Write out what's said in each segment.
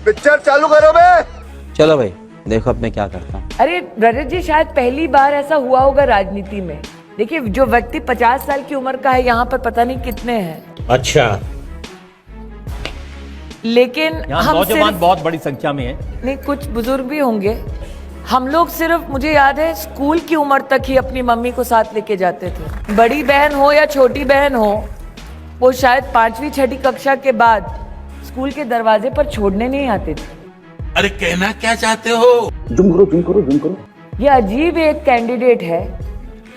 Picture चालू करो बे। चलो भाई देखो अब मैं क्या करता हूँ। अरे रजत जी, शायद पहली बार ऐसा हुआ होगा राजनीति में। देखिए, जो व्यक्ति 50 साल की उम्र का है, यहाँ पर पता नहीं कितने हैं। अच्छा, लेकिन यहाँ हम नौजवान सिर्फ, बहुत बड़ी संख्या में है। नहीं, कुछ बुजुर्ग भी होंगे। हम लोग सिर्फ, मुझे याद है, स्कूल की उम्र तक ही अपनी मम्मी को साथ लेके जाते थे। बड़ी बहन हो या छोटी बहन हो, वो शायद 5वीं 6ठी कक्षा के बाद स्कूल के दरवाजे पर छोड़ने नहीं आते थे। अरे कहना क्या चाहते हो? जूम करो। ये अजीब एक कैंडिडेट है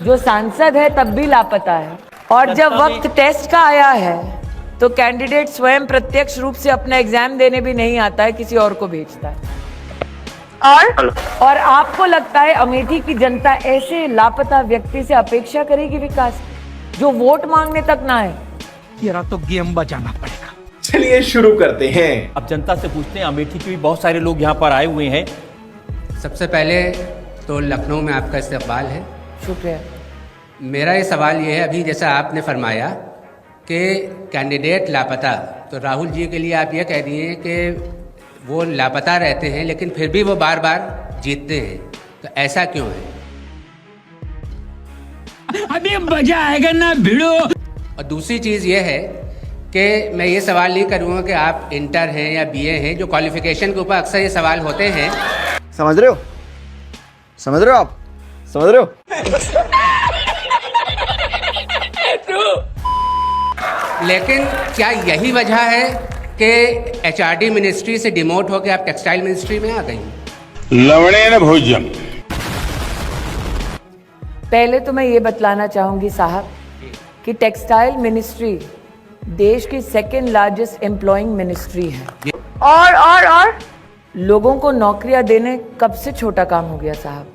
जो सांसद है तब भी लापता है, और जब वक्त टेस्ट का आया है तो कैंडिडेट स्वयं प्रत्यक्ष रूप से अपना एग्जाम देने भी नहीं आता है, किसी और को भेजता है। और आपको लगता है अमेठी की जनता ऐसे लापता व्यक्ति से अपेक्षा करेगी विकास, जो वोट मांगने तक ना आए? तेरा तो गेम बजाना पड़ेगा। चलिए शुरू करते हैं। अब जनता से पूछते हैं, अमेठी के भी बहुत सारे लोग यहाँ पर आए हुए हैं। सबसे पहले तो लखनऊ में आपका इस्तकबाल है। शुक्रिया। मेरा ये सवाल ये है, अभी जैसा आपने फरमाया कि कैंडिडेट लापता, तो राहुल जी के लिए आप ये कह रही हैं कि वो लापता रहते हैं लेकिन फिर भी वो बार बार जीतते हैं, तो ऐसा क्यों है? अभी मजा आएगा ना भिड़ो। और दूसरी चीज़ ये है कि मैं ये सवाल नहीं करूँगा कि आप इंटर हैं या बीए हैं, जो क्वालिफिकेशन के ऊपर अक्सर ये सवाल होते हैं। समझ रहे हो आप? समझ रहे हो? लेकिन क्या यही वजह है कि एचआरडी मिनिस्ट्री से डिमोट होकर आप टेक्सटाइल मिनिस्ट्री में आ गई? लवणेन भोज्यम। पहले तो मैं ये बतलाना चाहूंगी साहब कि टेक्सटाइल मिनिस्ट्री देश की सेकेंड लार्जेस्ट एम्प्लॉइंग मिनिस्ट्री है। और लोगों को नौकरियां देने कब से छोटा काम हो गया साहब?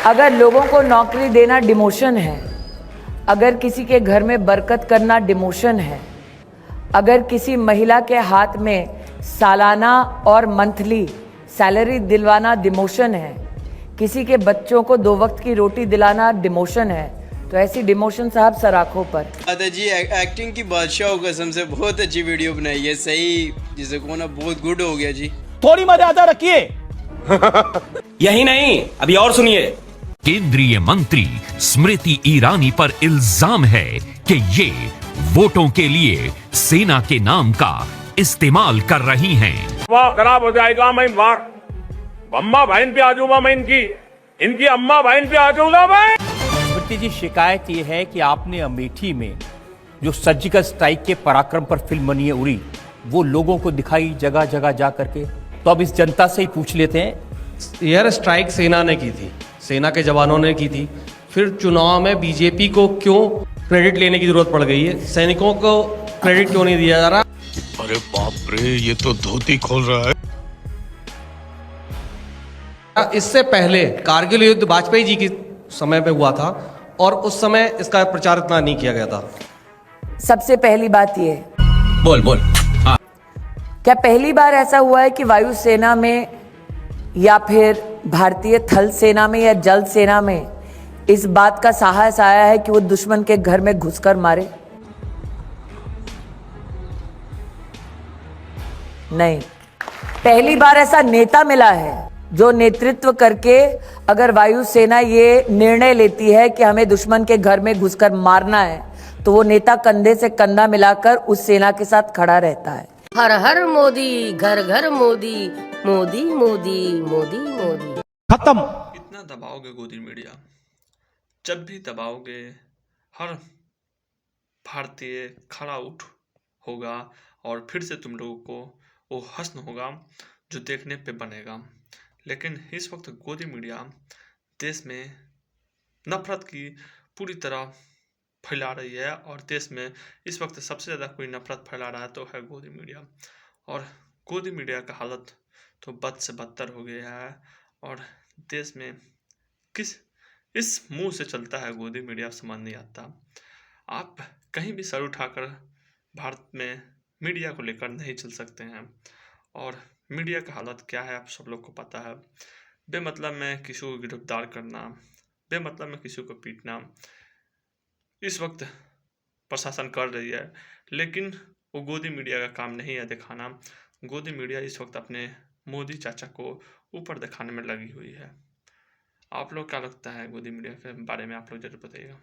अगर लोगों को नौकरी देना डिमोशन है, अगर किसी के घर में बरकत करना डिमोशन है, अगर किसी महिला के हाथ में सालाना और मंथली सैलरी दिलवाना डिमोशन है, किसी के बच्चों को 2 वक्त की रोटी दिलाना डिमोशन है, तो ऐसी डिमोशन साहब सराखों पर। दादा जी एक्टिंग की बादशाह कसम से बहुत अच्छी वीडियो बनाई है, सही जिसे को ना बहुत गुड हो गया जी। थोड़ी मर्यादा रखिए। यही नहीं, अभी और सुनिए। केंद्रीय मंत्री स्मृति ईरानी पर इल्जाम है कि ये वोटों के लिए सेना के नाम का इस्तेमाल कर रही हैं। वाह खराब हो जाएगा, मैं वाह अम्मा बहन पे आ जाऊंगा, मैं इनकी अम्मा बहन पे आ जाऊंगा मैं। स्मृति जी, शिकायत ये है कि आपने अमेठी में जो सर्जिकल स्ट्राइक के पराक्रम पर फिल्म बनी है उरी, वो लोगों को दिखाई जगह जगह जा करके। तो अब इस जनता से ही पूछ लेते हैं। एयर स्ट्राइक सेना ने की थी, सेना के जवानों ने की थी, फिर चुनाव में बीजेपी को क्यों क्रेडिट लेने की जरूरत पड़ गई है? सैनिकों को क्रेडिट क्यों नहीं दिया जा रहा? अरे बाप रे, ये तो धोती खोल रहा है। इससे पहले कारगिल युद्ध वाजपेयी जी के समय पे हुआ था और उस समय इसका प्रचार इतना नहीं किया गया था। सबसे पहली बात ये, बोल क्या पहली बार ऐसा हुआ है कि वायुसेना में या फिर भारतीय थल सेना में या जल सेना में इस बात का साहस आया है कि वो दुश्मन के घर में घुसकर मारे? नहीं। पहली बार ऐसा नेता मिला है जो नेतृत्व करके, अगर वायुसेना ये निर्णय लेती है कि हमें दुश्मन के घर में घुसकर मारना है, तो वो नेता कंधे से कंधा मिलाकर उस सेना के साथ खड़ा रहता है। हर हर मोदी, घर घर मोदी, मोदी मोदी मोदी मोदी। खत्म। कितना दबाओगे गोदी मीडिया? जब भी दबाओगे हर भारतीय खड़ा उठ होगा और फिर से तुम लोगों को वो हस्न होगा जो देखने पे बनेगा। लेकिन इस वक्त गोदी मीडिया देश में नफरत की पूरी तरह फैला रही है, और देश में इस वक्त सबसे ज़्यादा कोई नफरत फैला रहा है तो है गोदी मीडिया। और गोदी मीडिया का हालत तो बद से बदतर हो गया है, और देश में इस मुंह से चलता है गोदी मीडिया, समझ नहीं आता। आप कहीं भी सर उठाकर भारत में मीडिया को लेकर नहीं चल सकते हैं, और मीडिया का हालत क्या है आप सब लोग को पता है। बेमतलब में किसी को गिरफ्तार करना, बेमतलब में किसी को पीटना इस वक्त प्रशासन कर रही है, लेकिन वो गोदी मीडिया का काम नहीं है दिखाना। गोदी मीडिया इस वक्त अपने मोदी चाचा को ऊपर दिखाने में लगी हुई है। आप लोग क्या लगता है गोदी मीडिया के बारे में, आप लोग जरूर बताइएगा।